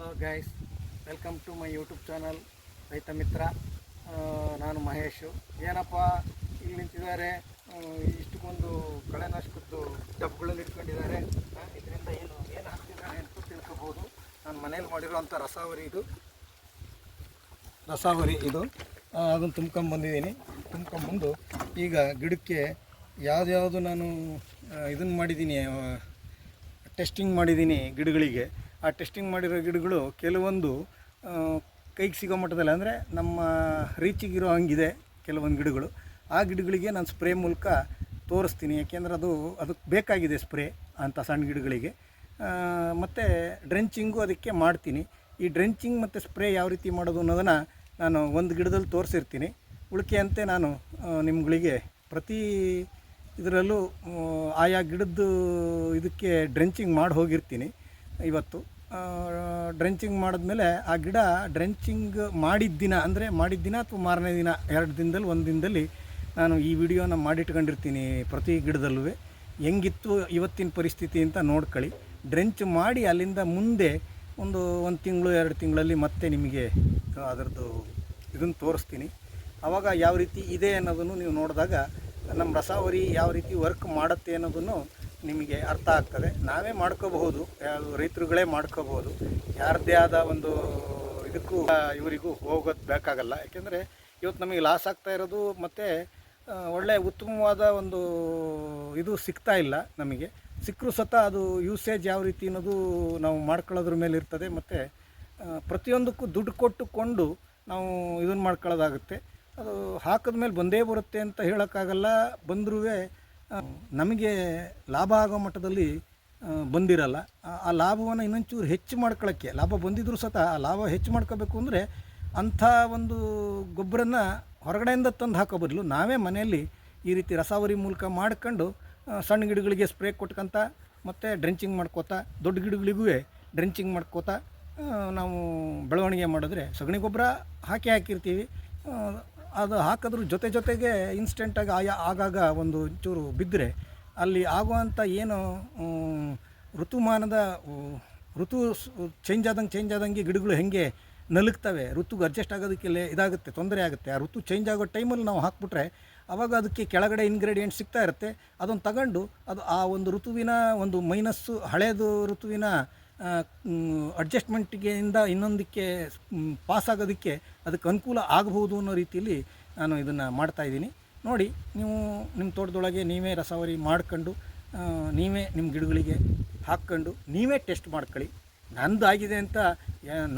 Hello guys, welcome to my YouTube channel Raitha Mitra. ನಾನು ಮಹೇಶು. ಏನಪ್ಪ ಇಲ್ಲಿ ನಿಂತಿದ್ದಾರೆ, ಇಷ್ಟಕ್ಕೊಂದು ಕಳೆನಾಶಕದ್ದು ಡಬ್ಗಳಲ್ಲಿ ಇಟ್ಕೊಂಡಿದ್ದಾರೆ. ಇದರಿಂದ ಏನು ಹಾಕ್ತಿದ್ದಾರೆ ಅಂತ ತಿಳ್ಕೊಬೋದು. ನಾನು ಮನೇಲಿ ಮಾಡಿರೋವಂಥ ರಸಾವರಿ ಇದು ಅದನ್ನು ತುಂಬ್ಕೊಂಬಂದಿದ್ದೀನಿ. ತುಂಬ್ಕೊಂಬಂದು ಈಗ ಗಿಡಕ್ಕೆ ಯಾವ್ದು ನಾನು ಇದನ್ನು ಮಾಡಿದ್ದೀನಿ, ಟೆಸ್ಟಿಂಗ್ ಮಾಡಿದ್ದೀನಿ ಗಿಡಗಳಿಗೆ. ಆ ಟೆಸ್ಟಿಂಗ್ ಮಾಡಿರೋ ಗಿಡಗಳು ಕೆಲವೊಂದು ಕೈಗೆ ಸಿಗೋ ಮಟ್ಟದಲ್ಲಿ, ಅಂದರೆ ನಮ್ಮ ರೀಚಿಗಿರೋ ಹಂಗಿದೆ ಕೆಲವೊಂದು ಗಿಡಗಳು. ಆ ಗಿಡಗಳಿಗೆ ನಾನು ಸ್ಪ್ರೇ ಮೂಲಕ ತೋರಿಸ್ತೀನಿ, ಯಾಕೆಂದರೆ ಅದಕ್ಕೆ ಬೇಕಾಗಿದೆ ಸ್ಪ್ರೇ ಅಂತ ಸಣ್ಣ ಗಿಡಗಳಿಗೆ. ಮತ್ತು ಡ್ರೆಂಚಿಂಗು ಅದಕ್ಕೆ ಮಾಡ್ತೀನಿ. ಈ ಡ್ರೆಂಚಿಂಗ್ ಮತ್ತು ಸ್ಪ್ರೇ ಯಾವ ರೀತಿ ಮಾಡೋದು ಅನ್ನೋದನ್ನು ನಾನು ಒಂದು ಗಿಡದಲ್ಲಿ ತೋರಿಸಿರ್ತೀನಿ. ಉಳಿಕೆಯಂತೆ ನಾನು ನಿಮ್ಗಳಿಗೆ ಪ್ರತಿ ಇದರಲ್ಲೂ ಆಯಾ ಗಿಡದ್ದು ಇದಕ್ಕೆ ಡ್ರೆಂಚಿಂಗ್ ಮಾಡಿ ಹೋಗಿರ್ತೀನಿ. ಇವತ್ತು ಡ್ರೆಂಚಿಂಗ್ ಮಾಡಿದ್ಮೇಲೆ ಆ ಗಿಡ ಡ್ರೆಂಚಿಂಗ್ ಮಾಡಿದ್ದ ದಿನ ಅಥವಾ ಮಾರನೇ ದಿನ, 2 ದಿನದಲ್ಲಿ 1 ದಿನದಲ್ಲಿ ನಾನು ಈ ವಿಡಿಯೋನ ಮಾಡಿಟ್ಕೊಂಡಿರ್ತೀನಿ. ಪ್ರತಿ ಗಿಡದಲ್ಲೂ ಹೆಂಗಿತ್ತು ಇವತ್ತಿನ ಪರಿಸ್ಥಿತಿ ಅಂತ ನೋಡ್ಕೊಳ್ಳಿ. ಡ್ರೆಂಚ್ ಮಾಡಿ ಅಲ್ಲಿಂದ ಮುಂದೆ ಒಂದು ತಿಂಗಳು 2 ತಿಂಗಳಲ್ಲಿ ಮತ್ತೆ ನಿಮಗೆ ಅದರದ್ದು ಇದನ್ನು ತೋರಿಸ್ತೀನಿ. ಆವಾಗ ಯಾವ ರೀತಿ ಇದೆ ಅನ್ನೋದನ್ನು ನೀವು ನೋಡಿದಾಗ ನಮ್ಮ ರಸಾವರಿ ಯಾವ ರೀತಿ ವರ್ಕ್ ಮಾಡುತ್ತೆ ಅನ್ನೋದನ್ನು ನಿಮಗೆ ಅರ್ಥ ಆಗ್ತದೆ. ನಾವೇ ಮಾಡ್ಕೋಬಹುದು, ರೈತರುಗಳೇ ಮಾಡ್ಕೋಬಹುದು. ಯಾರದ್ದೇ ಆದ ಒಂದು ಇದಕ್ಕೂ ಇವರಿಗೂ ಹೋಗೋದು ಬೇಕಾಗಲ್ಲ. ಯಾಕೆಂದರೆ ಇವತ್ತು ನಮಗೆ ಲಾಸ್ ಆಗ್ತಾ ಇರೋದು ಮತ್ತು ಒಳ್ಳೆಯ ಉತ್ತಮವಾದ ಒಂದು ಇದು ಸಿಗ್ತಾ ಇಲ್ಲ. ನಮಗೆ ಸಿಕ್ಕರೂ ಸತ ಅದು ಯೂಸೇಜ್ ಯಾವ ರೀತಿ ಅನ್ನೋದು ನಾವು ಮಾಡ್ಕೊಳ್ಳೋದ್ರ ಮೇಲೆ ಇರ್ತದೆ. ಮತ್ತು ಪ್ರತಿಯೊಂದಕ್ಕೂ ದುಡ್ಡು ಕೊಟ್ಟುಕೊಂಡು ನಾವು ಇದನ್ನು ಮಾಡ್ಕೊಳ್ಳೋದಾಗುತ್ತೆ. ಅದು ಹಾಕಿದ ಮೇಲೆ ಬಂದೇ ಬರುತ್ತೆ ಅಂತ ಹೇಳೋಕ್ಕಾಗಲ್ಲ. ಬಂದರೂ ನಮಗೆ ಲಾಭ ಆಗೋ ಮಟ್ಟದಲ್ಲಿ ಬಂದಿರಲ್ಲ. ಆ ಲಾಭವನ್ನು ಇನ್ನೊಂಚೂರು ಹೆಚ್ಚು ಮಾಡ್ಕೊಳ್ಳೋಕ್ಕೆ, ಲಾಭ ಬಂದಿದ್ದರೂ ಸತ ಆ ಲಾಭ ಹೆಚ್ಚು ಮಾಡ್ಕೋಬೇಕು ಅಂದರೆ ಅಂಥ ಒಂದು ಗೊಬ್ಬರನ ಹೊರಗಡೆಯಿಂದ ತಂದು ಹಾಕೋ ಬದಲು ನಾವೇ ಮನೆಯಲ್ಲಿ ಈ ರೀತಿ ರಸಾವರಿ ಮೂಲಕ ಮಾಡ್ಕೊಂಡು ಸಣ್ಣ ಗಿಡಗಳಿಗೆ ಸ್ಪ್ರೇ ಕೊಟ್ಕೊಂತ ಮತ್ತು ಡ್ರೆಂಚಿಂಗ್ ಮಾಡ್ಕೋತಾ, ದೊಡ್ಡ ಗಿಡಗಳಿಗೂ ಡ್ರೆಂಚಿಂಗ್ ಮಾಡ್ಕೋತಾ ನಾವು ಬೆಳವಣಿಗೆ ಮಾಡಿದ್ರೆ, ಸಗಣಿ ಗೊಬ್ಬರ ಹಾಕಿರ್ತೀವಿ. ಅದು ಹಾಕಿದ್ರ ಜೊತೆಗೆ ಇನ್ಸ್ಟೆಂಟಾಗಿ ಆಗಾಗ ಒಂದು ಚೂರು ಬಿದ್ದರೆ ಅಲ್ಲಿ ಆಗುವಂಥ ಏನು ಋತು ಚೇಂಜ್ ಆದಂಗೆ ಗಿಡಗಳು ಹೆಂಗೆ ನಲುಗ್ತವೆ, ಋತುಗೆ ಅಡ್ಜಸ್ಟ್ ಆಗೋದಕ್ಕೆಲ್ಲ ಇದಾಗುತ್ತೆ, ತೊಂದರೆ ಆಗುತ್ತೆ. ಆ ಋತು ಚೇಂಜ್ ಆಗೋ ಟೈಮಲ್ಲಿ ನಾವು ಹಾಕ್ಬಿಟ್ರೆ ಆವಾಗ ಅದಕ್ಕೆ ಕೆಳಗಡೆ ಇಂಗ್ರೀಡಿಯೆಂಟ್ ಸಿಗ್ತಾ ಇರುತ್ತೆ. ಅದನ್ನು ತಗೊಂಡು ಅದು ಆ ಒಂದು ಋತುವಿನ ಒಂದು ಮೈನಸ್ಸು, ಹಳೆಯದು ಋತುವಿನ ಅಡ್ಜಸ್ಟ್ಮೆಂಟಿಗೆ ಇನ್ನೊಂದಕ್ಕೆ ಪಾಸ್ ಆಗೋದಕ್ಕೆ ಅದಕ್ಕೆ ಅನುಕೂಲ ಆಗಬಹುದು ಅನ್ನೋ ರೀತಿಯಲ್ಲಿ ನಾನು ಇದನ್ನು ಮಾಡ್ತಾಯಿದ್ದೀನಿ. ನೋಡಿ, ನೀವು ನಿಮ್ಮ ತೋಟದೊಳಗೆ ನೀವೇ ರಸಾವರಿ ಮಾಡ್ಕೊಂಡು ನೀವೇ ನಿಮ್ಮ ಗಿಡಗಳಿಗೆ ಹಾಕ್ಕೊಂಡು ನೀವೇ ಟೆಸ್ಟ್ ಮಾಡ್ಕೊಳ್ಳಿ. ನಂದಾಗಿದೆ ಅಂತ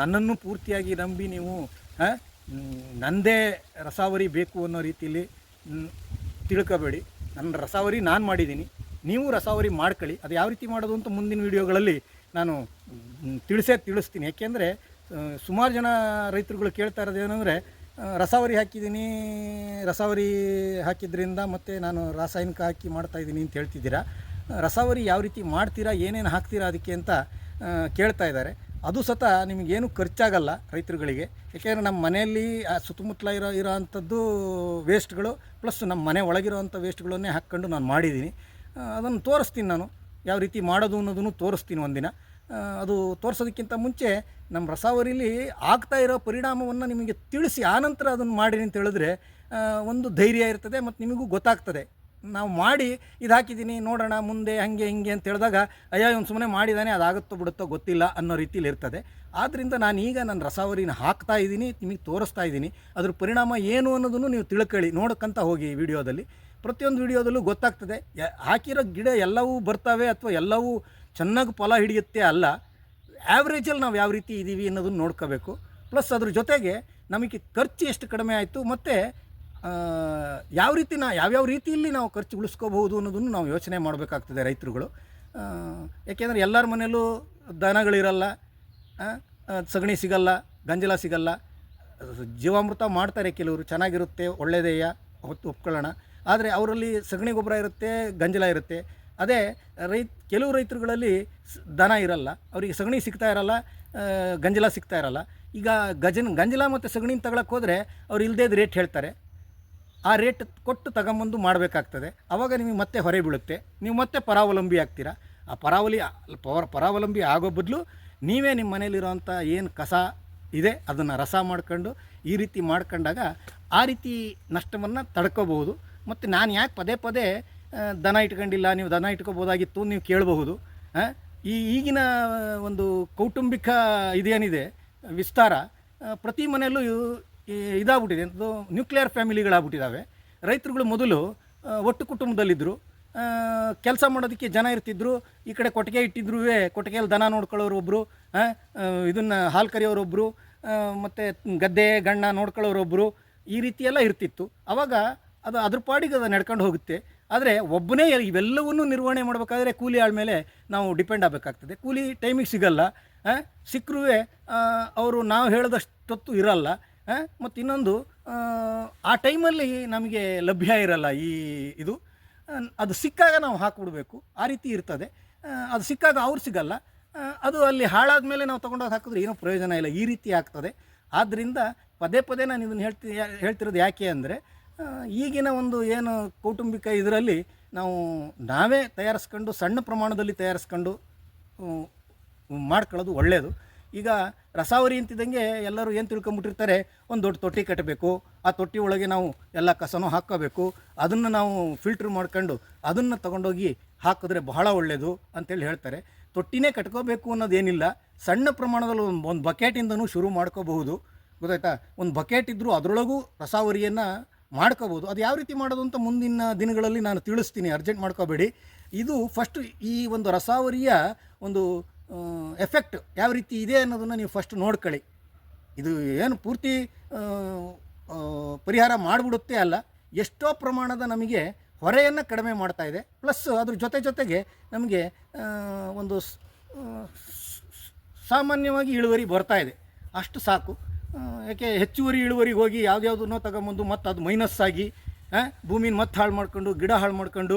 ನನ್ನನ್ನು ಪೂರ್ತಿಯಾಗಿ ನಂಬಿ ನೀವು ನನ್ನದೇ ರಸಾವರಿ ಬೇಕು ಅನ್ನೋ ರೀತಿಯಲ್ಲಿ ತಿಳ್ಕೊಬೇಡಿ. ನನ್ನ ರಸಾವರಿ ನಾನು ಮಾಡಿದ್ದೀನಿ, ನೀವು ರಸಾವರಿ ಮಾಡ್ಕೊಳ್ಳಿ. ಅದು ಯಾವ ರೀತಿ ಮಾಡೋದು ಅಂತ ಮುಂದಿನ ವೀಡಿಯೋಗಳಲ್ಲಿ ನಾನು ತಿಳಿಸ್ತೀನಿ. ಯಾಕೆಂದರೆ ಸುಮಾರು ಜನ ರೈತರುಗಳು ಕೇಳ್ತಾ ಇರೋದು ಏನಂದರೆ, ರಸಾವರಿ ಹಾಕಿದ್ರಿಂದ ಮತ್ತು ನಾನು ರಾಸಾಯನಿಕ ಹಾಕಿ ಮಾಡ್ತಾಯಿದ್ದೀನಿ ಅಂತ ಹೇಳ್ತಿದ್ದೀರಾ. ರಸಾವರಿ ಯಾವ ರೀತಿ ಮಾಡ್ತೀರಾ, ಏನೇನು ಹಾಕ್ತೀರಾ ಅದಕ್ಕೆ ಅಂತ ಕೇಳ್ತಾ ಇದ್ದಾರೆ. ಅದು ಸತ ನಿಮಗೇನು ಖರ್ಚಾಗಲ್ಲ ರೈತರುಗಳಿಗೆ. ಯಾಕೆಂದರೆ ನಮ್ಮ ಮನೆಯಲ್ಲಿ ಸುತ್ತಮುತ್ತಲ ಇರೋ ಅಂಥದ್ದು ವೇಸ್ಟ್ಗಳು ಪ್ಲಸ್ ನಮ್ಮ ಮನೆ ಒಳಗಿರೋವಂಥ ವೇಸ್ಟ್ಗಳನ್ನೇ ಹಾಕ್ಕೊಂಡು ನಾನು ಮಾಡಿದ್ದೀನಿ. ಅದನ್ನು ತೋರಿಸ್ತೀನಿ, ನಾನು ಯಾವ ರೀತಿ ಮಾಡೋದು ಅನ್ನೋದನ್ನು ತೋರಿಸ್ತೀನಿ ಒಂದಿನ. ಅದು ತೋರಿಸೋದಕ್ಕಿಂತ ಮುಂಚೆ ನಮ್ಮ ರಸಾವರಿಲಿ ಆಗ್ತಾ ಇರೋ ಪರಿಣಾಮವನ್ನು ನಿಮಗೆ ತಿಳಿಸಿ ಆನಂತರ ಅದನ್ನು ಮಾಡಿರಿ ಅಂತ ಹೇಳಿದ್ರೆ ಒಂದು ಧೈರ್ಯ ಇರ್ತದೆ ಮತ್ತು ನಿಮಗೂ ಗೊತ್ತಾಗ್ತದೆ. ನಾವು ಮಾಡಿ ಇದು ಹಾಕಿದ್ದೀನಿ ನೋಡೋಣ ಮುಂದೆ ಹಾಗೆ ಹಿಂಗೆ ಅಂತ ಹೇಳಿದಾಗ ಅಯ್ಯೋ ಒಂದು ಸುಮ್ಮನೆ ಮಾಡಿದ್ದಾನೆ, ಅದಾಗುತ್ತೋ ಬಿಡುತ್ತೋ ಗೊತ್ತಿಲ್ಲ ಅನ್ನೋ ರೀತಿಲಿ ಇರ್ತದೆ. ಆದ್ದರಿಂದ ನಾನೀಗ ನನ್ನ ರಸಾವರಿನ ಹಾಕ್ತಾ ಇದ್ದೀನಿ, ನಿಮಗೆ ತೋರಿಸ್ತಾ ಇದ್ದೀನಿ. ಅದ್ರ ಪರಿಣಾಮ ಏನು ಅನ್ನೋದನ್ನು ನೀವು ತಿಳ್ಕೊಳ್ಳಿ, ನೋಡೋಕ್ಕಂತ ಹೋಗಿ ವಿಡಿಯೋದಲ್ಲಿ. ಪ್ರತಿಯೊಂದು ವಿಡಿಯೋದಲ್ಲೂ ಗೊತ್ತಾಗ್ತದೆ. ಹಾಕಿರೋ ಗಿಡ ಎಲ್ಲವೂ ಬರ್ತವೆ ಅಥವಾ ಎಲ್ಲವೂ ಚೆನ್ನಾಗಿ ಫಲ ಹಿಡಿಯುತ್ತೆ ಅಲ್ಲ, ಆ್ಯಾವ್ರೇಜಲ್ಲಿ ನಾವು ಯಾವ ರೀತಿ ಇದ್ದೀವಿ ಅನ್ನೋದನ್ನು ನೋಡ್ಕೋಬೇಕು. ಪ್ಲಸ್ ಅದ್ರ ಜೊತೆಗೆ ನಮಗೆ ಖರ್ಚು ಎಷ್ಟು ಕಡಿಮೆ ಆಯಿತು ಮತ್ತು ಯಾವ್ಯಾವ ರೀತಿಯಲ್ಲಿ ನಾವು ಖರ್ಚು ಉಳಿಸ್ಕೋಬಹುದು ಅನ್ನೋದನ್ನು ನಾವು ಯೋಚನೆ ಮಾಡಬೇಕಾಗ್ತದೆ ರೈತರುಗಳು. ಯಾಕೆಂದರೆ ಎಲ್ಲರ ಮನೆಯಲ್ಲೂ ದನಗಳಿರಲ್ಲ, ಸಗಣಿ ಸಿಗಲ್ಲ, ಗಂಜಲ ಸಿಗಲ್ಲ. ಜೀವಾಮೃತ ಮಾಡ್ತಾರೆ ಕೆಲವರು, ಚೆನ್ನಾಗಿರುತ್ತೆ, ಒಳ್ಳೆಯದೇಯ ಒಪ್ಕೊಳ್ಳೋಣ. ಆದರೆ ಅವರಲ್ಲಿ ಸಗಣಿ ಗೊಬ್ಬರ ಇರುತ್ತೆ, ಗಂಜಲ ಇರುತ್ತೆ. ಅದೇ ಕೆಲವು ರೈತರುಗಳಲ್ಲಿ ದನ ಇರಲ್ಲ, ಅವರಿಗೆ ಸಗಣಿ ಸಿಗ್ತಾ ಇರಲ್ಲ, ಗಂಜಲ ಸಿಗ್ತಾ ಇರಲ್ಲ. ಈಗ ಗಂಜಲ ಮತ್ತು ಸಗಣಿನ ತಗೊಳಕ್ಕೆ ಹೋದರೆ ಅವ್ರು ಇಲ್ಲದೇ ರೇಟ್ ಹೇಳ್ತಾರೆ. ಆ ರೇಟ್ ಕೊಟ್ಟು ತಗೊಂಬಂದು ಮಾಡಬೇಕಾಗ್ತದೆ. ಆವಾಗ ನಿಮಗೆ ಮತ್ತೆ ಹೊರೆ ಬೀಳುತ್ತೆ, ನೀವು ಮತ್ತೆ ಪರಾವಲಂಬಿ ಆಗ್ತೀರಾ. ಆ ಪರಾವಲಂಬಿ ಆಗೋ ಬದಲು ನೀವೇ ನಿಮ್ಮ ಮನೇಲಿರೋವಂಥ ಏನು ಕಸ ಇದೆ ಅದನ್ನು ರಸ ಮಾಡ್ಕೊಂಡು ಈ ರೀತಿ ಮಾಡ್ಕೊಂಡಾಗ ಆ ರೀತಿ ನಷ್ಟವನ್ನು ತಡ್ಕೋಬಹುದು. ಮತ್ತು ನಾನು ಯಾಕೆ ಪದೇ ಪದೇ ದನ ಇಟ್ಕೊಂಡಿಲ್ಲ, ನೀವು ದನ ಇಟ್ಕೋಬೋದಾಗಿತ್ತು ನೀವು ಕೇಳಬಹುದು. ಈಗಿನ ಒಂದು ಕೌಟುಂಬಿಕ ಇದೇನಿದೆ ವಿಸ್ತಾರ ಪ್ರತಿ ಮನೆಯಲ್ಲೂ ಇದಾಗ್ಬಿಟ್ಟಿದೆ, ಅಂತದ್ದು ನ್ಯೂಕ್ಲಿಯರ್ ಫ್ಯಾಮಿಲಿಗಳಾಗ್ಬಿಟ್ಟಿದ್ದಾವೆ. ರೈತರುಗಳು ಮೊದಲು ಒಟ್ಟು ಕುಟುಂಬದಲ್ಲಿದ್ದರು, ಕೆಲಸ ಮಾಡೋದಕ್ಕೆ ಜನ ಇರ್ತಿದ್ರು. ಈ ಕಡೆ ಕೊಟ್ಟಿಗೆ ಇಟ್ಟಿದ್ರು, ಕೊಟ್ಟಿಗೆಯಲ್ಲಿ ದನ ನೋಡ್ಕೊಳ್ಳೋರು ಒಬ್ಬರು, ಇದನ್ನು ಹಾಲು ಕರೆಯೋರೊಬ್ಬರು, ಮತ್ತು ಗದ್ದೆ ಗಣ್ಣ ನೋಡ್ಕೊಳ್ಳೋರೊಬ್ಬರು, ಈ ರೀತಿಯೆಲ್ಲ ಇರ್ತಿತ್ತು. ಆವಾಗ ಅದು ಅದ್ರ ಪಾಡಿಗೆ ಅದು ನಡ್ಕೊಂಡು ಹೋಗುತ್ತೆ. ಆದರೆ ಒಬ್ಬನೇ ಇವೆಲ್ಲವನ್ನೂ ನಿರ್ವಹಣೆ ಮಾಡಬೇಕಾದ್ರೆ ಕೂಲಿ ಆಳ ಮೇಲೆ ನಾವು ಡಿಪೆಂಡ್ ಆಗಬೇಕಾಗ್ತದೆ. ಕೂಲಿ ಟೈಮಿಗೆ ಸಿಗಲ್ಲ, ಸಿಕ್ಕರೂ ಅವರು ನಾವು ಹೇಳಿದಷ್ಟೊತ್ತು ಇರಲ್ಲ. ಮತ್ತು ಇನ್ನೊಂದು ಆ ಟೈಮಲ್ಲಿ ನಮಗೆ ಲಭ್ಯ ಇರಲ್ಲ ಇದು. ಅದು ಸಿಕ್ಕಾಗ ನಾವು ಹಾಕಿಬಿಡ್ಬೇಕು, ಆ ರೀತಿ ಇರ್ತದೆ. ಅದು ಸಿಕ್ಕಾಗ ಅವ್ರು ಸಿಗಲ್ಲ, ಅದು ಅಲ್ಲಿ ಹಾಳಾದ ಮೇಲೆ ನಾವು ತೊಗೊಂಡೋಗಿ ಹಾಕಿದ್ರೆ ಏನೂ ಪ್ರಯೋಜನ ಇಲ್ಲ, ಈ ರೀತಿ ಆಗ್ತದೆ. ಆದ್ದರಿಂದ ಪದೇ ಪದೇ ನಾನು ಇದನ್ನು ಹೇಳ್ತಿರೋದು ಯಾಕೆ ಅಂದರೆ, ಈಗಿನ ಒಂದು ಏನು ಕೌಟುಂಬಿಕ ಇದರಲ್ಲಿ ನಾವೇ ತಯಾರಿಸ್ಕೊಂಡು ಸಣ್ಣ ಪ್ರಮಾಣದಲ್ಲಿ ತಯಾರಿಸ್ಕೊಂಡು ಮಾಡ್ಕೊಳ್ಳೋದು ಒಳ್ಳೆಯದು. ಈಗ ರಸಾವರಿ ಅಂತಿದ್ದಂಗೆ ಎಲ್ಲರೂ ಏನು ತಿಳ್ಕೊಂಬಿಟ್ಟಿರ್ತಾರೆ, ಒಂದು ದೊಡ್ಡ ತೊಟ್ಟಿ ಕಟ್ಟಬೇಕು, ಆ ತೊಟ್ಟಿ ಒಳಗೆ ನಾವು ಎಲ್ಲ ಕಸನೂ ಹಾಕ್ಕೋಬೇಕು, ಅದನ್ನು ನಾವು ಫಿಲ್ಟ್ರ್ ಮಾಡ್ಕೊಂಡು ಅದನ್ನು ತೊಗೊಂಡೋಗಿ ಹಾಕಿದ್ರೆ ಬಹಳ ಒಳ್ಳೆಯದು ಅಂತೇಳಿ ಹೇಳ್ತಾರೆ. ತೊಟ್ಟಿನೇ ಕಟ್ಕೋಬೇಕು ಅನ್ನೋದೇನಿಲ್ಲ, ಸಣ್ಣ ಪ್ರಮಾಣದಲ್ಲಿ ಒಂದು ಬಕೆಟಿಂದನೂ ಶುರು ಮಾಡ್ಕೋಬಹುದು, ಗೊತ್ತಾಯ್ತಾ. ಒಂದು ಬಕೆಟ್ ಇದ್ದರೂ ಅದರೊಳಗೂ ರಸಾವರಿಯನ್ನು ಮಾಡ್ಕೋಬೋದು. ಅದು ಯಾವ ರೀತಿ ಮಾಡೋದು ಅಂತ ಮುಂದಿನ ದಿನಗಳಲ್ಲಿ ನಾನು ತಿಳಿಸ್ತೀನಿ, ಅರ್ಜೆಂಟ್ ಮಾಡ್ಕೋಬೇಡಿ. ಇದು ಫಸ್ಟು ಈ ಒಂದು ರಸಾವರಿಯ ಒಂದು ಎಫೆಕ್ಟ್ ಯಾವ ರೀತಿ ಇದೆ ಅನ್ನೋದನ್ನು ನೀವು ಫಸ್ಟ್ ನೋಡ್ಕೊಳ್ಳಿ. ಇದು ಏನು ಪೂರ್ತಿ ಪರಿಹಾರ ಮಾಡಿಬಿಡುತ್ತೆ ಅಲ್ಲ, ಎಷ್ಟೋ ಪ್ರಮಾಣದ ನಮಗೆ ಹೊರೆಯನ್ನು ಕಡಿಮೆ ಮಾಡ್ತಾಯಿದೆ. ಪ್ಲಸ್ ಅದ್ರ ಜೊತೆಗೆ ನಮಗೆ ಒಂದು ಸಾಮಾನ್ಯವಾಗಿ ಇಳುವರಿ ಬರ್ತಾಯಿದೆ, ಅಷ್ಟು ಸಾಕು. ಯಾಕೆ ಹೆಚ್ಚುವರಿ ಇಳುವರಿಗೆ ಹೋಗಿ ಯಾವುದ್ಯಾವುದನ್ನೋ ತಗೊಂಬಂದು ಮತ್ತು ಅದು ಮೈನಸ್ ಆಗಿ ಭೂಮಿನ ಮತ್ತೆ ಹಾಳು ಮಾಡ್ಕೊಂಡು, ಗಿಡ ಹಾಳು ಮಾಡ್ಕೊಂಡು,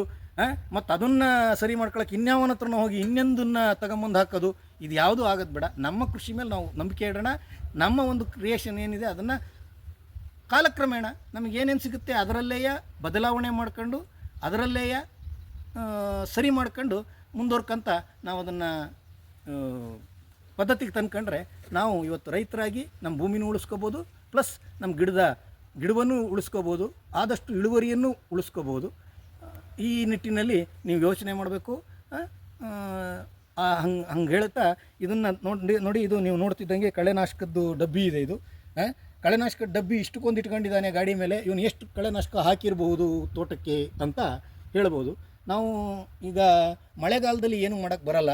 ಮತ್ತು ಅದನ್ನು ಸರಿ ಮಾಡ್ಕೊಳಕ್ಕೆ ಇನ್ಯಾವನ ಹತ್ರನೂ ಹೋಗಿ ಇನ್ನೊಂದನ್ನು ತಗೊಂಬಂದು ಹಾಕೋದು, ಇದು ಯಾವುದೂ ಆಗೋದು ಬೇಡ. ನಮ್ಮ ಕೃಷಿ ಮೇಲೆ ನಾವು ನಂಬಿಕೆ ಇಡೋಣ. ನಮ್ಮ ಒಂದು ಕ್ರಿಯೇಷನ್ ಏನಿದೆ ಅದನ್ನು ಕಾಲಕ್ರಮೇಣ ನಮಗೇನೇನು ಸಿಗುತ್ತೆ ಅದರಲ್ಲೇ ಬದಲಾವಣೆ ಮಾಡ್ಕೊಂಡು, ಅದರಲ್ಲೇ ಸರಿ ಮಾಡ್ಕೊಂಡು ಮುಂದುವರ್ಕಂತ ನಾವು ಅದನ್ನು ಪದ್ಧತಿಗೆ ತಂದ್ಕೊಂಡ್ರೆ ನಾವು ಇವತ್ತು ರೈತರಾಗಿ ನಮ್ಮ ಭೂಮಿನೂ ಉಳಿಸ್ಕೋಬೋದು, ಪ್ಲಸ್ ನಮ್ಮ ಗಿಡವನ್ನು ಉಳಿಸ್ಕೋಬೋದು, ಆದಷ್ಟು ಇಳುವರಿಯನ್ನು ಉಳಿಸ್ಕೋಬೋದು. ಈ ನಿಟ್ಟಿನಲ್ಲಿ ನೀವು ಯೋಚನೆ ಮಾಡಬೇಕು. ಹಂಗೆ ಹೇಳ್ತಾ ಇದನ್ನು ನೋಡಿ ಇದು ನೀವು ನೋಡ್ತಿದ್ದಂಗೆ ಕಳೆನಾಶಕದ್ದು ಡಬ್ಬಿ ಇದೆ. ಇದು ಕಳೆನಾಶಕದ ಡಬ್ಬಿ ಇಷ್ಟಕ್ಕೊಂದು ಇಟ್ಕೊಂಡಿದ್ದಾನೆ ಗಾಡಿ ಮೇಲೆ, ಇವನು ಎಷ್ಟು ಕಳೆನಾಶಕ ಹಾಕಿರಬಹುದು ತೋಟಕ್ಕೆ ಅಂತ ಹೇಳ್ಬೋದು. ನಾವು ಈಗ ಮಳೆಗಾಲದಲ್ಲಿ ಏನು ಮಾಡೋಕ್ಕೆ ಬರಲ್ಲ,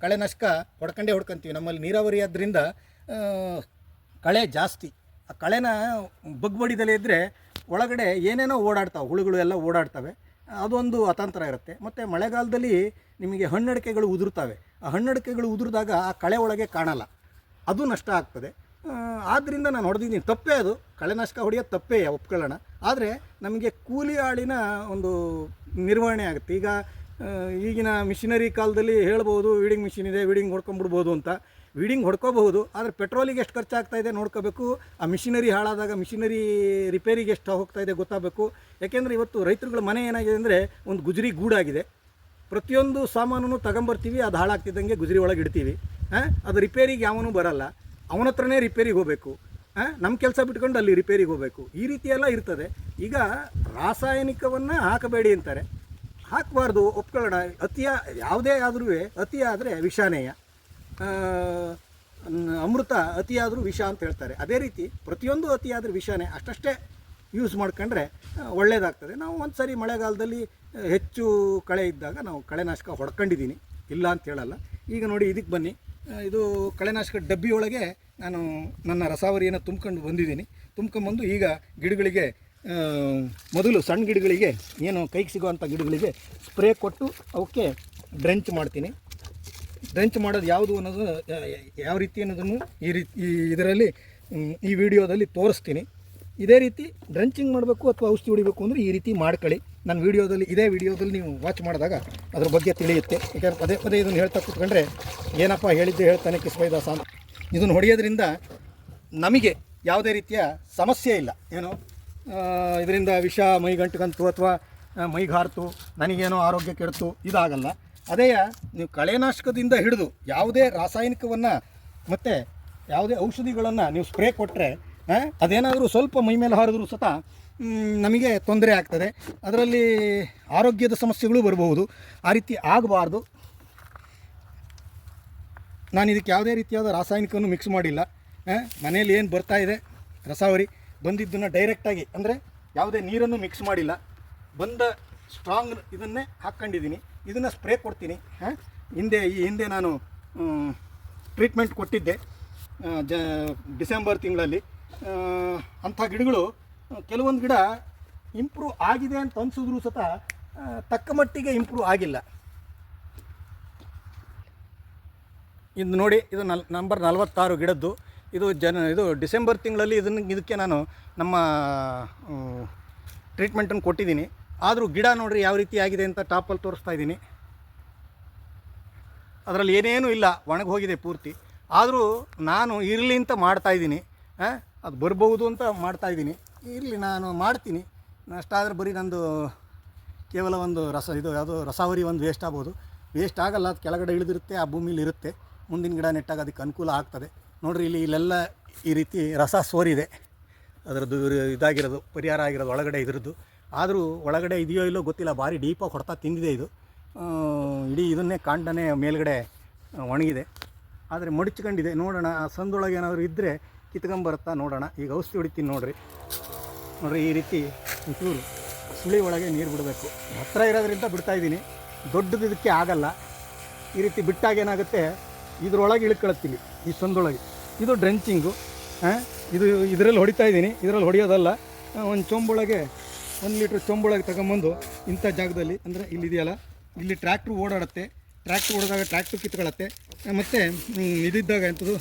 ಕಳೆನಾಶಕ ಹೊಡ್ಕೊಂತೀವಿ. ನಮ್ಮಲ್ಲಿ ನೀರಾವರಿ ಆದ್ದರಿಂದ ಕಳೆ ಜಾಸ್ತಿ. ಆ ಕಳೆನ ಬಗ್ಬಡಿದಲೇ ಇದ್ದರೆ ಒಳಗಡೆ ಏನೇನೋ ಓಡಾಡ್ತಾವೆ, ಹುಳುಗಳು ಎಲ್ಲ ಓಡಾಡ್ತವೆ, ಅದೊಂದು ಅತಂತ್ರ ಇರುತ್ತೆ. ಮತ್ತು ಮಳೆಗಾಲದಲ್ಲಿ ನಿಮಗೆ ಹಣ್ಣಡಿಕೆಗಳು ಉದುರ್ತವೆ. ಆ ಹಣ್ಣಡಿಕೆಗಳು ಉದುರಿದಾಗ ಆ ಕಳೆ ಒಳಗೆ ಕಾಣಲ್ಲ, ಅದು ನಷ್ಟ ಆಗ್ತದೆ. ಆದ್ದರಿಂದ ನಾನು ಹೊಡೆದಿದ್ದೀನಿ, ತಪ್ಪೇ ಅದು, ಕಳೆನಾಶಕ ಹೊಡೆಯೋದು ತಪ್ಪೇ, ಒಪ್ಕೊಳ್ಳೋಣ. ಆದರೆ ನಮಗೆ ಕೂಲಿ ಆಳಿನ ಒಂದು ನಿರ್ವಹಣೆ ಆಗುತ್ತೆ. ಈಗ ಈಗಿನ ಮಿಷಿನರಿ ಕಾಲದಲ್ಲಿ ಹೇಳ್ಬೋದು, ವೀಡಿಂಗ್ ಮಿಷಿನ್ ಇದೆ, ವೀಡಿಂಗ್ ಹೊಡ್ಕೊಂಬಿಡ್ಬೋದು ಅಂತ. ವೀಡಿಂಗ್ ಹೊಡ್ಕೋಬಹುದು, ಆದರೆ ಪೆಟ್ರೋಲಿಗೆ ಎಷ್ಟು ಖರ್ಚಾಗ್ತಾಯಿದೆ ನೋಡ್ಕೋಬೇಕು. ಆ ಮಿಷಿನರಿ ಹಾಳಾದಾಗ ಮಿಷಿನರಿ ರಿಪೇರಿಗೆ ಎಷ್ಟು ಹೋಗ್ತಾಯಿದೆ ಗೊತ್ತಾಗಬೇಕು. ಯಾಕೆಂದರೆ ಇವತ್ತು ರೈತರುಗಳ ಮನೆ ಏನಾಗಿದೆ ಅಂದರೆ ಒಂದು ಗುಜರಿ ಗೂಡಾಗಿದೆ. ಪ್ರತಿಯೊಂದು ಸಾಮಾನು ತಗೊಂಬರ್ತೀವಿ, ಅದು ಹಾಳಾಗ್ತಿದ್ದಂಗೆ ಗುಜರಿ ಒಳಗೆ ಇಡ್ತೀವಿ. ಅದು ರಿಪೇರಿಗೆ ಯಾವನೂ ಬರಲ್ಲ, ಅವನ ಹತ್ರನೇ ರಿಪೇರಿಗೆ ಹೋಗಬೇಕು. ನಮ್ಮ ಕೆಲಸ ಬಿಟ್ಕೊಂಡು ಅಲ್ಲಿ ರಿಪೇರಿಗೆ ಹೋಗಬೇಕು. ಈ ರೀತಿಯೆಲ್ಲ ಇರ್ತದೆ. ಈಗ ರಾಸಾಯನಿಕವನ್ನು ಹಾಕಬೇಡಿ ಅಂತಾರೆ, ಹಾಕಬಾರ್ದು, ಒಪ್ಕೊಳ್ಳೋಣ. ಯಾವುದೇ ಆದ್ರೂ ಅತಿ ಆದರೆ ವಿಷಾನೇಯ, ಅಮೃತ ಅತಿಯಾದರೂ ವಿಷ ಅಂತ ಹೇಳ್ತಾರೆ. ಅದೇ ರೀತಿ ಪ್ರತಿಯೊಂದು ಅತಿಯಾದರೂ ವಿಷಾನೇ, ಅಷ್ಟೇ ಯೂಸ್ ಮಾಡ್ಕೊಂಡ್ರೆ ಒಳ್ಳೆಯದಾಗ್ತದೆ. ನಾವು ಒಂದು ಸರಿ ಮಳೆಗಾಲದಲ್ಲಿ ಹೆಚ್ಚು ಕಳೆ ಇದ್ದಾಗ ನಾವು ಕಳೆನಾಶಕ ಹೊಡ್ಕೊಂಡಿದ್ದೀನಿ, ಇಲ್ಲ ಅಂತ ಹೇಳಲ್ಲ. ಈಗ ನೋಡಿ ಇದಕ್ಕೆ ಬನ್ನಿ, ಇದು ಕಳೆನಾಶಕ ಡಬ್ಬಿಯೊಳಗೆ ನಾನು ನನ್ನ ರಸಾವರಿಯನ್ನು ತುಂಬ್ಕೊಂಬಂದು ಈಗ ಗಿಡಗಳಿಗೆ ಮೊದಲು ಸಣ್ಣ ಗಿಡಗಳಿಗೆ ಏನು ಕೈಗೆ ಸಿಗೋವಂಥ ಗಿಡಗಳಿಗೆ ಸ್ಪ್ರೇ ಕೊಟ್ಟು ಅವಕ್ಕೆ ಡ್ರೆಂಚ್ ಮಾಡ್ತೀನಿ. ಡ್ರೆಂಚ್ ಮಾಡೋದು ಯಾವುದು ಅನ್ನೋದು ಯಾವ ರೀತಿ ಅನ್ನೋದನ್ನು ಇದರಲ್ಲಿ ಈ ವಿಡಿಯೋದಲ್ಲಿ ತೋರಿಸ್ತೀನಿ. ಇದೇ ರೀತಿ ಡ್ರೆಂಚಿಂಗ್ ಮಾಡಬೇಕು ಅಥವಾ ಔಷಧಿ ಹೊಡಿಬೇಕು ಅಂದರೆ ಈ ರೀತಿ ಮಾಡ್ಕೊಳ್ಳಿ. ನನ್ನ ಇದೇ ವಿಡಿಯೋದಲ್ಲಿ ನೀವು ವಾಚ್ ಮಾಡಿದಾಗ ಅದ್ರ ಬಗ್ಗೆ ತಿಳಿಯುತ್ತೆ. ಯಾಕಂದರೆ ಪದೇ ಪದೇ ಇದನ್ನು ಹೇಳ್ತಾ ಕೂತ್ಕೊಂಡ್ರೆ ಏನಪ್ಪ ಹೇಳಿದ್ದೆ ಹೇಳ್ತಾನೆ ಕಿಸ್ಬೈದಾಸ ಅಂತ. ಇದನ್ನು ಹೊಡೆಯೋದ್ರಿಂದ ನಮಗೆ ಯಾವುದೇ ರೀತಿಯ ಸಮಸ್ಯೆ ಇಲ್ಲ. ಏನು ಇದರಿಂದ ವಿಷ ಮೈಗಂಟುಕಂತು ಅಥವಾ ಮೈಗಾರ್ತು, ನನಗೇನೋ ಆರೋಗ್ಯ ಕೆಡ್ತು, ಇದಾಗಲ್ಲ. ಅದೇ ನೀವು ಕಳೆನಾಶಕದಿಂದ ಹಿಡಿದು ಯಾವುದೇ ರಾಸಾಯನಿಕವನ್ನು ಮತ್ತು ಯಾವುದೇ ಔಷಧಿಗಳನ್ನು ನೀವು ಸ್ಪ್ರೇ ಕೊಟ್ಟರೆ ಅದೇನಾದರೂ ಸ್ವಲ್ಪ ಮೈ ಮೇಲೆ ಹಾರಿದ್ರೂ ಸತ ನಮಗೆ ತೊಂದರೆ ಆಗ್ತದೆ, ಅದರಲ್ಲಿ ಆರೋಗ್ಯದ ಸಮಸ್ಯೆಗಳು ಬರಬಹುದು. ಆ ರೀತಿ ಆಗಬಾರ್ದು. ನಾನು ಇದಕ್ಕೆ ಯಾವುದೇ ರೀತಿಯಾದ ರಾಸಾಯನಿಕವನ್ನು ಮಿಕ್ಸ್ ಮಾಡಿಲ್ಲ. ಮನೇಲಿ ಏನು ಬರ್ತಾ ಇದೆ ರಸಾವರಿ ಬಂದಿದ್ದನ್ನು ಡೈರೆಕ್ಟಾಗಿ, ಅಂದರೆ ಯಾವುದೇ ನೀರನ್ನು ಮಿಕ್ಸ್ ಮಾಡಿಲ್ಲ, ಬಂದ ಸ್ಟ್ರಾಂಗ್ ಇದನ್ನೇ ಹಾಕ್ಕೊಂಡಿದ್ದೀನಿ. ಇದನ್ನು ಸ್ಪ್ರೇ ಕೊಡ್ತೀನಿ. ಈ ಹಿಂದೆ ನಾನು ಟ್ರೀಟ್ಮೆಂಟ್ ಕೊಟ್ಟಿದ್ದೆ ಡಿಸೆಂಬರ್ ತಿಂಗಳಲ್ಲಿ. ಅಂಥ ಗಿಡಗಳು ಕೆಲವೊಂದು ಗಿಡ ಇಂಪ್ರೂವ್ ಆಗಿದೆ ಅಂತ ಅನಿಸಿದ್ರೂ ಸತ ತಕ್ಕ ಮಟ್ಟಿಗೆ ಇಂಪ್ರೂವ್ ಆಗಿಲ್ಲ. ಇದು ನೋಡಿ, ಇದು ನಂಬರ್ 46 ಗಿಡದ್ದು. ಇದು ಡಿಸೆಂಬರ್ ತಿಂಗಳಲ್ಲಿ ಇದಕ್ಕೆ ನಾನು ನಮ್ಮ ಟ್ರೀಟ್ಮೆಂಟನ್ನು ಕೊಟ್ಟಿದ್ದೀನಿ. ಆದರೂ ಗಿಡ ನೋಡಿರಿ ಯಾವ ರೀತಿ ಆಗಿದೆ ಅಂತ ಟಾಪಲ್ಲಿ ತೋರಿಸ್ತಾ ಇದ್ದೀನಿ. ಅದರಲ್ಲಿ ಏನೇನೂ ಇಲ್ಲ, ಒಣಗಿ ಹೋಗಿದೆ ಪೂರ್ತಿ. ಆದರೂ ನಾನು ಇರಲಿ ಅಂತ ಮಾಡ್ತಾಯಿದ್ದೀನಿ. ಅದು ಬರ್ಬೋದು ಅಂತ ಮಾಡ್ತಾಯಿದ್ದೀನಿ. ಇರಲಿ, ನಾನು ಮಾಡ್ತೀನಿ. ಅಷ್ಟಾದರೆ ಬರೀ ನಂದು ಕೇವಲ ಒಂದು ಯಾವುದೋ ರಸಾವರಿ ಒಂದು ವೇಸ್ಟ್ ಆಗ್ಬೋದು. ವೇಸ್ಟ್ ಆಗಲ್ಲ, ಅದು ಕೆಳಗಡೆ ಇಳಿದಿರುತ್ತೆ, ಆ ಭೂಮಿಲಿ ಇರುತ್ತೆ. ಮುಂದಿನ ಗಿಡ ನೆಟ್ಟಾಗ ಅದಕ್ಕೆ ಅನುಕೂಲ ಆಗ್ತದೆ. ನೋಡಿರಿ, ಇಲ್ಲೆಲ್ಲ ಈ ರೀತಿ ರಸ ಸೋರಿದೆ. ಅದರದ್ದು ಇದಾಗಿರೋದು ಪರಿಹಾರ ಆಗಿರೋದು ಒಳಗಡೆ ಇದ್ರದ್ದು. ಆದರೂ ಒಳಗಡೆ ಇದೆಯೋ ಇಲ್ಲೋ ಗೊತ್ತಿಲ್ಲ, ಭಾರಿ ಡೀಪಾಗಿ ಹೊಡ್ತಾ ತಿಂದಿದೆ ಇದು. ಇಡೀ ಇದನ್ನೇ ಕಾಂಡನೇ ಮೇಲ್ಗಡೆ ಒಣಗಿದೆ, ಆದರೆ ಮಡಚ್ಕೊಂಡಿದೆ. ನೋಡೋಣ, ಆ ಸಂದೊಳಗೆ ಏನಾದರೂ ಇದ್ದರೆ ಕಿತ್ಕೊಂಬರುತ್ತಾ ನೋಡೋಣ. ಈಗ ಔಷಧಿ ಹೊಡಿತೀನಿ ನೋಡಿರಿ. ಈ ರೀತಿ ಚೂರು ಸುಳಿ ಒಳಗೆ ನೀರು ಬಿಡಬೇಕು. ಹತ್ತಿರ ಇರೋದ್ರಿಂದ ಬಿಡ್ತಾಯಿದ್ದೀನಿ, ದೊಡ್ಡದು ಇದಕ್ಕೆ ಆಗಲ್ಲ. ಈ ರೀತಿ ಬಿಟ್ಟಾಗ ಏನಾಗುತ್ತೆ, ಇದರೊಳಗೆ ಇಳ್ಕೊಳ್ತೀನಿ, ಈ ಸಂದೊಳಗೆ. ಇದು ಡ್ರೆಂಚಿಂಗು. ಇದರಲ್ಲಿ ಹೊಡಿತಾ ಇದ್ದೀನಿ. ಇದರಲ್ಲಿ ಹೊಡೆಯೋದಲ್ಲ, ಒಂದು ಚೊಂಬೊಳಗೆ 1 ಲೀಟ್ರ್ ಚೊಂಬೊಳಗೆ ತಗೊಂಬಂದು ಇಂಥ ಜಾಗದಲ್ಲಿ, ಅಂದರೆ ಇಲ್ಲಿದೆಯಲ್ಲ, ಇಲ್ಲಿ ಟ್ರ್ಯಾಕ್ಟ್ರು ಓಡಾಡುತ್ತೆ. ಟ್ರ್ಯಾಕ್ಟ್ರ್ ಓಡಿದಾಗ ಟ್ರ್ಯಾಕ್ಟ್ರು ಕಿತ್ಕೊಳ್ಳುತ್ತೆ. ಮತ್ತು ಇದಿದ್ದಾಗ ಎಂಥದ್ದು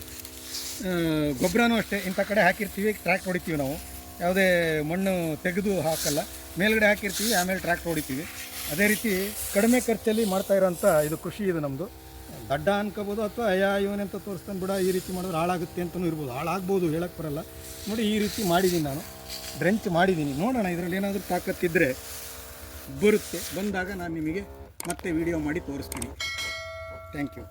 ಗೊಬ್ಬರನೂ ಅಷ್ಟೇ ಇಂಥ ಕಡೆ ಹಾಕಿರ್ತೀವಿ, ಟ್ರ್ಯಾಕ್ಟ್ರ್ ಹೊಡಿತೀವಿ ನಾವು. ಯಾವುದೇ ಮಣ್ಣು ತೆಗೆದು ಹಾಕಲ್ಲ, ಮೇಲ್ಗಡೆ ಹಾಕಿರ್ತೀವಿ, ಆಮೇಲೆ ಟ್ರ್ಯಾಕ್ಟ್ರ್ ಹೊಡಿತೀವಿ. ಅದೇ ರೀತಿ ಕಡಿಮೆ ಖರ್ಚಲ್ಲಿ ಮಾಡ್ತಾಯಿರೋಂಥ ಇದು ಕೃಷಿ. ಇದು ನಮ್ಮದು ದಡ್ಡ ಅನ್ಕೋಬೋದು, ಅಥವಾ ಇವನೆಂತ ತೋರಿಸ್ತಾನೆ ಬಿಡ, ಈ ರೀತಿ ಮಾಡಿದ್ರೆ ಹಾಳಾಗುತ್ತೆ ಅಂತಲೂ ಇರ್ಬೋದು. ಹಾಳಾಗ್ಬೋದು, ಹೇಳಕ್ಕೆ ಬರಲ್ಲ. ನೋಡಿ, ಈ ರೀತಿ ಮಾಡಿದ್ದೀನಿ ನಾನು, ಡ್ರೆಂಚ್ ಮಾಡಿದ್ದೀನಿ. ನೋಡೋಣ ಇದರಲ್ಲಿ ಏನಾದರೂ ತಾಕತ್ತಿದ್ದರೆ ಬರುತ್ತೆ. ಬಂದಾಗ ನಾನು ನಿಮಗೆ ಮತ್ತೆ ವಿಡಿಯೋ ಮಾಡಿ ತೋರಿಸ್ತೀನಿ. Thank you.